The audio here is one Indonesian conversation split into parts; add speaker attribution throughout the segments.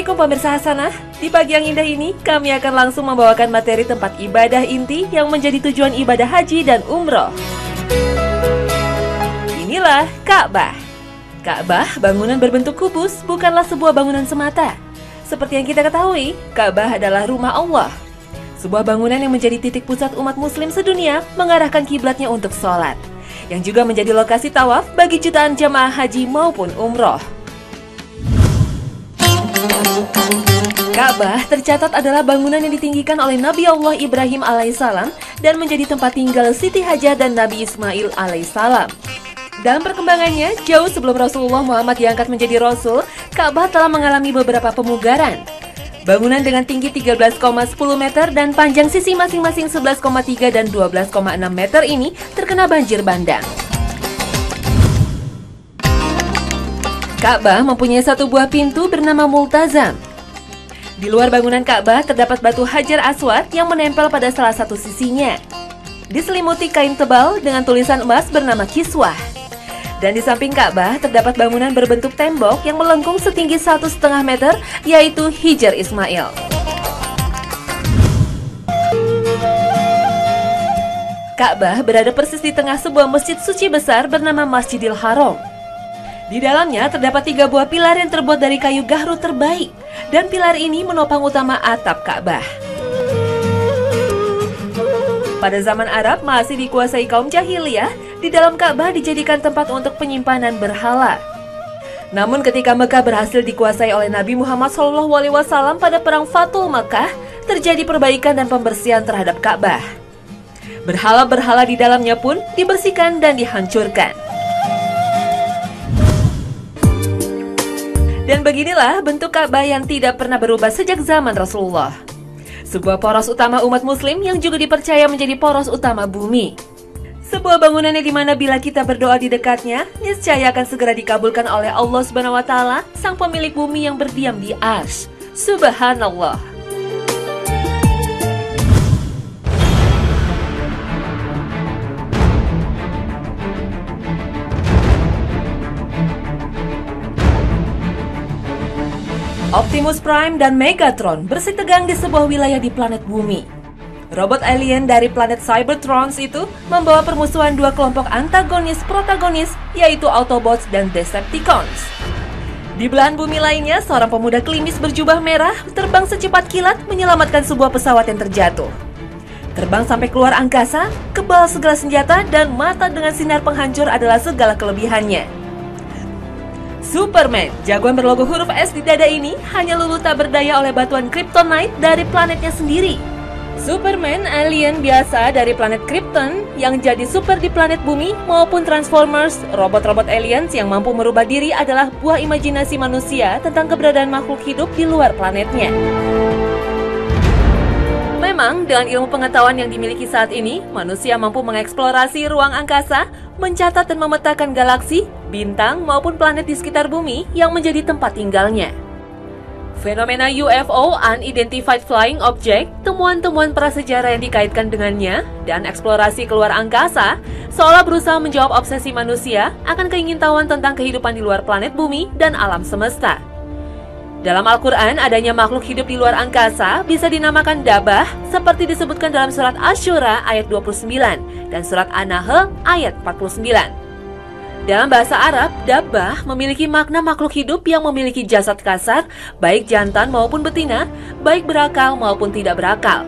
Speaker 1: Assalamualaikum pemirsa Hasanah. Di pagi yang indah ini, kami akan langsung membawakan materi tempat ibadah inti yang menjadi tujuan ibadah haji dan umroh. Inilah Ka'bah. Ka'bah, bangunan berbentuk kubus, bukanlah sebuah bangunan semata. Seperti yang kita ketahui, Ka'bah adalah rumah Allah. Sebuah bangunan yang menjadi titik pusat umat muslim sedunia mengarahkan kiblatnya untuk sholat, yang juga menjadi lokasi tawaf bagi jutaan jamaah haji maupun umroh. Ka'bah tercatat adalah bangunan yang ditinggikan oleh Nabi Allah Ibrahim alaihissalam dan menjadi tempat tinggal Siti Hajar dan Nabi Ismail alaihissalam. Dalam perkembangannya, jauh sebelum Rasulullah Muhammad diangkat menjadi Rasul, Ka'bah telah mengalami beberapa pemugaran. Bangunan dengan tinggi 13,10 meter dan panjang sisi masing-masing 11,3 dan 12,6 meter ini terkena banjir bandang. Ka'bah mempunyai satu buah pintu bernama Multazam. Di luar bangunan Ka'bah terdapat batu Hajar Aswad yang menempel pada salah satu sisinya. Diselimuti kain tebal dengan tulisan emas bernama Kiswah. Dan di samping Ka'bah terdapat bangunan berbentuk tembok yang melengkung setinggi 1,5 meter, yaitu Hijr Ismail. Ka'bah berada persis di tengah sebuah masjid suci besar bernama Masjidil Haram. Di dalamnya terdapat 3 buah pilar yang terbuat dari kayu gahru terbaik, dan pilar ini menopang utama atap Ka'bah. Pada zaman Arab masih dikuasai kaum jahiliyah, di dalam Ka'bah dijadikan tempat untuk penyimpanan berhala. Namun ketika Mekah berhasil dikuasai oleh Nabi Muhammad SAW pada perang Fathul Mekah, terjadi perbaikan dan pembersihan terhadap Ka'bah. Berhala-berhala di dalamnya pun dibersihkan dan dihancurkan. Dan beginilah bentuk Ka'bah yang tidak pernah berubah sejak zaman Rasulullah. Sebuah poros utama umat muslim yang juga dipercaya menjadi poros utama bumi. Sebuah bangunan yang dimana bila kita berdoa di dekatnya, niscaya akan segera dikabulkan oleh Allah Subhanahu wa Ta'ala, sang pemilik bumi yang berdiam di Arsy. Subhanallah. Optimus Prime dan Megatron bersitegang di sebuah wilayah di planet bumi. Robot alien dari planet Cybertrons itu membawa permusuhan 2 kelompok antagonis-protagonis, yaitu Autobots dan Decepticons. Di belahan bumi lainnya, seorang pemuda klimis berjubah merah terbang secepat kilat menyelamatkan sebuah pesawat yang terjatuh. Terbang sampai keluar angkasa, kebal segala senjata, dan mata dengan sinar penghancur adalah segala kelebihannya. Superman, jagoan berlogo huruf S di dada ini, hanya luluh tak berdaya oleh batuan Kryptonite dari planetnya sendiri. Superman, alien biasa dari planet Krypton yang jadi super di planet bumi, maupun Transformers, robot-robot aliens yang mampu merubah diri adalah buah imajinasi manusia tentang keberadaan makhluk hidup di luar planetnya. Memang, dengan ilmu pengetahuan yang dimiliki saat ini, manusia mampu mengeksplorasi ruang angkasa, mencatat dan memetakan galaksi, bintang maupun planet di sekitar bumi yang menjadi tempat tinggalnya. Fenomena UFO (Unidentified Flying Object), temuan-temuan prasejarah yang dikaitkan dengannya, dan eksplorasi keluar angkasa, seolah berusaha menjawab obsesi manusia akan keingintahuan tentang kehidupan di luar planet bumi dan alam semesta. Dalam Al-Quran, adanya makhluk hidup di luar angkasa bisa dinamakan dabah, seperti disebutkan dalam surat Asy-Syura ayat 29 dan surat An-Nahl ayat 49. Dalam bahasa Arab, dabbah memiliki makna makhluk hidup yang memiliki jasad kasar, baik jantan maupun betina, baik berakal maupun tidak berakal.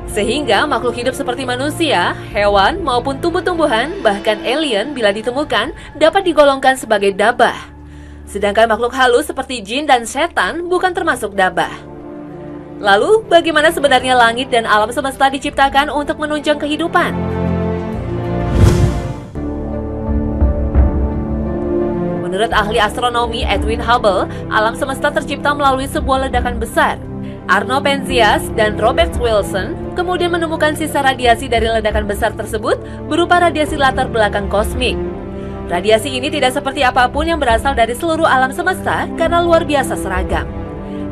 Speaker 1: Sehingga makhluk hidup seperti manusia, hewan maupun tumbuh-tumbuhan, bahkan alien bila ditemukan, dapat digolongkan sebagai dabbah. Sedangkan makhluk halus seperti jin dan setan bukan termasuk dabbah. Lalu, bagaimana sebenarnya langit dan alam semesta diciptakan untuk menunjang kehidupan? Menurut ahli astronomi Edwin Hubble, alam semesta tercipta melalui sebuah ledakan besar. Arno Penzias dan Robert Wilson kemudian menemukan sisa radiasi dari ledakan besar tersebut berupa radiasi latar belakang kosmik. Radiasi ini tidak seperti apapun yang berasal dari seluruh alam semesta karena luar biasa seragam.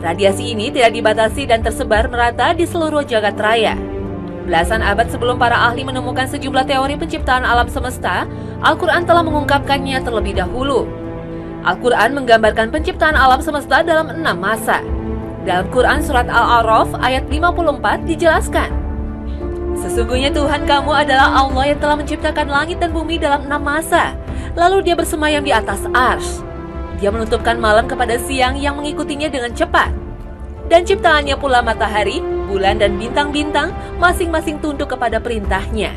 Speaker 1: Radiasi ini tidak dibatasi dan tersebar merata di seluruh jagat raya. Belasan abad sebelum para ahli menemukan sejumlah teori penciptaan alam semesta, Al-Quran telah mengungkapkannya terlebih dahulu. Al-Quran menggambarkan penciptaan alam semesta dalam 6 masa. Dalam Quran Surat Al-A'raf ayat 54 dijelaskan, sesungguhnya Tuhan kamu adalah Allah yang telah menciptakan langit dan bumi dalam 6 masa. Lalu dia bersemayam di atas arsy. Dia menutupkan malam kepada siang yang mengikutinya dengan cepat. Dan ciptaannya pula matahari, bulan dan bintang-bintang masing-masing tunduk kepada perintahnya.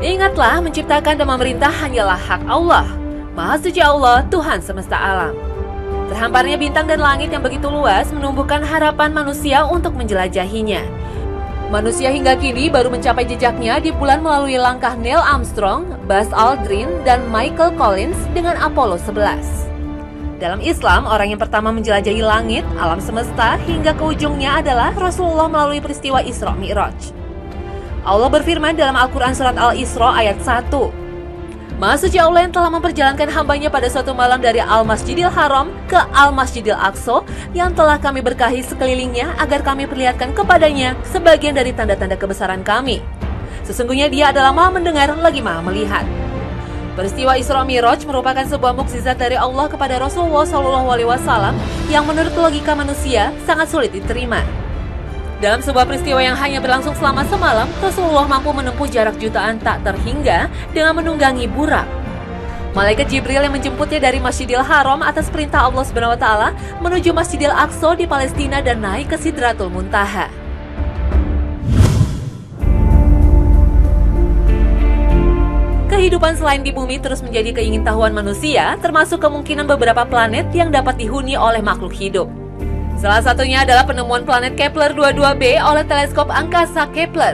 Speaker 1: Ingatlah, menciptakan dan memerintah hanyalah hak Allah. Maha suci Allah, Tuhan semesta alam. Terhamparnya bintang dan langit yang begitu luas menumbuhkan harapan manusia untuk menjelajahinya. Manusia hingga kini baru mencapai jejaknya di bulan melalui langkah Neil Armstrong, Buzz Aldrin, dan Michael Collins dengan Apollo 11. Dalam Islam, orang yang pertama menjelajahi langit, alam semesta, hingga ke ujungnya adalah Rasulullah melalui peristiwa Isra Mi'raj. Allah berfirman dalam Al-Quran Surat Al-Isra ayat 1, Maha suci Allah yang telah memperjalankan hambanya pada suatu malam dari Al-Masjidil Haram ke Al-Masjidil Aqsa yang telah kami berkahi sekelilingnya agar kami perlihatkan kepadanya sebagian dari tanda-tanda kebesaran kami. Sesungguhnya dia adalah Maha mendengar lagi Maha melihat. Peristiwa Isra Mi'raj merupakan sebuah mukjizat dari Allah kepada Rasulullah SAW yang menurut logika manusia sangat sulit diterima. Dalam sebuah peristiwa yang hanya berlangsung selama semalam, Rasulullah mampu menempuh jarak jutaan tak terhingga dengan menunggangi burak. Malaikat Jibril yang menjemputnya dari Masjidil Haram atas perintah Allah SWT menuju Masjidil Aqsa di Palestina dan naik ke Sidratul Muntaha. Kehidupan selain di bumi terus menjadi keingintahuan manusia, termasuk kemungkinan beberapa planet yang dapat dihuni oleh makhluk hidup. Salah satunya adalah penemuan planet Kepler 22b oleh teleskop angkasa Kepler.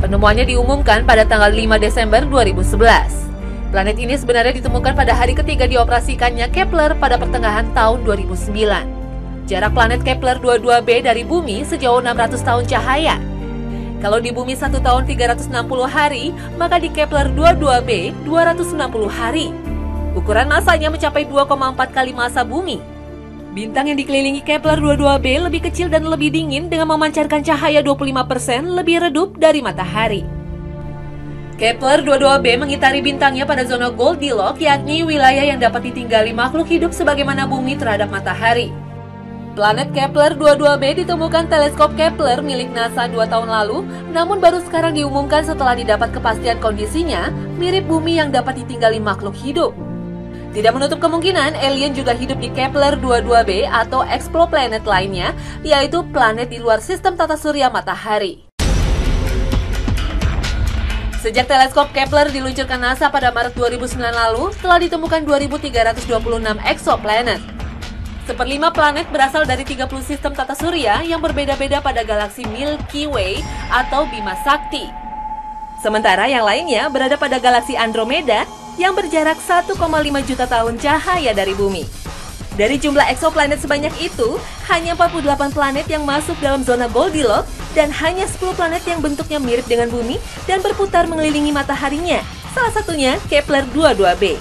Speaker 1: Penemuannya diumumkan pada tanggal 5 Desember 2011. Planet ini sebenarnya ditemukan pada hari ketiga dioperasikannya Kepler pada pertengahan tahun 2009. Jarak planet Kepler 22b dari bumi sejauh 600 tahun cahaya. Kalau di bumi 1 tahun 360 hari, maka di Kepler 22b 260 hari. Ukuran masanya mencapai 2,4 kali massa bumi. Bintang yang dikelilingi Kepler 22b lebih kecil dan lebih dingin dengan memancarkan cahaya 25% lebih redup dari matahari. Kepler 22b mengitari bintangnya pada zona Goldilocks, yakni wilayah yang dapat ditinggali makhluk hidup sebagaimana bumi terhadap matahari. Planet Kepler 22b ditemukan teleskop Kepler milik NASA 2 tahun lalu, namun baru sekarang diumumkan setelah didapat kepastian kondisinya mirip bumi yang dapat ditinggali makhluk hidup. Tidak menutup kemungkinan alien juga hidup di Kepler 22b atau exoplanet lainnya, yaitu planet di luar sistem tata surya matahari. Sejak teleskop Kepler diluncurkan NASA pada Maret 2009 lalu, telah ditemukan 2.326 exoplanet. Seperlima planet berasal dari 30 sistem tata surya yang berbeda-beda pada galaksi Milky Way atau Bima Sakti. Sementara yang lainnya berada pada galaksi Andromeda yang berjarak 1,5 juta tahun cahaya dari bumi. Dari jumlah exoplanet sebanyak itu, hanya 48 planet yang masuk dalam zona Goldilocks dan hanya 10 planet yang bentuknya mirip dengan bumi dan berputar mengelilingi mataharinya, salah satunya Kepler 22b.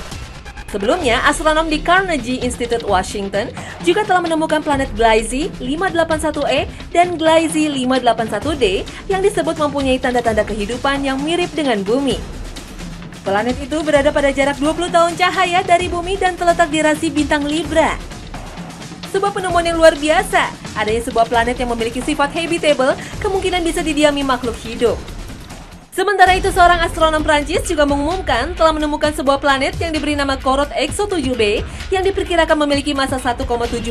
Speaker 1: Sebelumnya, astronom di Carnegie Institute Washington juga telah menemukan planet Gliese 581e dan Gliese 581d yang disebut mempunyai tanda-tanda kehidupan yang mirip dengan bumi. Planet itu berada pada jarak 20 tahun cahaya dari bumi dan terletak di rasi bintang Libra. Sebuah penemuan yang luar biasa, adanya sebuah planet yang memiliki sifat habitable kemungkinan bisa didiami makhluk hidup. Sementara itu, seorang astronom Prancis juga mengumumkan telah menemukan sebuah planet yang diberi nama Corot Exo 7b yang diperkirakan memiliki massa 1,7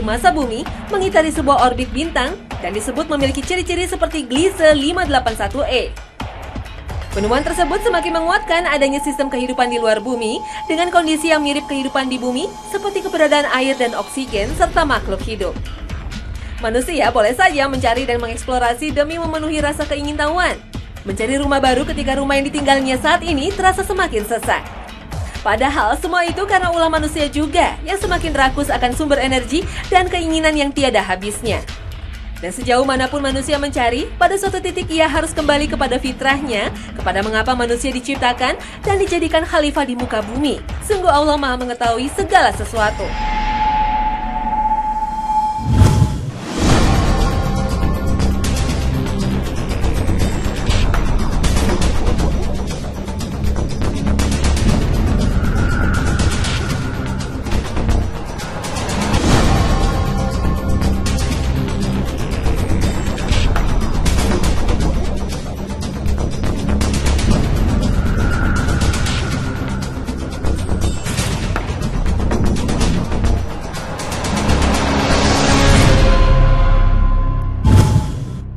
Speaker 1: massa bumi, mengitari sebuah orbit bintang, dan disebut memiliki ciri-ciri seperti Gliese 581e. Penemuan tersebut semakin menguatkan adanya sistem kehidupan di luar bumi dengan kondisi yang mirip kehidupan di bumi seperti keberadaan air dan oksigen serta makhluk hidup. Manusia boleh saja mencari dan mengeksplorasi demi memenuhi rasa keingintahuan. Mencari rumah baru ketika rumah yang ditinggalnya saat ini terasa semakin sesak. Padahal semua itu karena ulah manusia juga yang semakin rakus akan sumber energi dan keinginan yang tiada habisnya. Dan sejauh manapun manusia mencari, pada suatu titik ia harus kembali kepada fitrahnya, kepada mengapa manusia diciptakan dan dijadikan khalifah di muka bumi. Sungguh Allah Maha mengetahui segala sesuatu.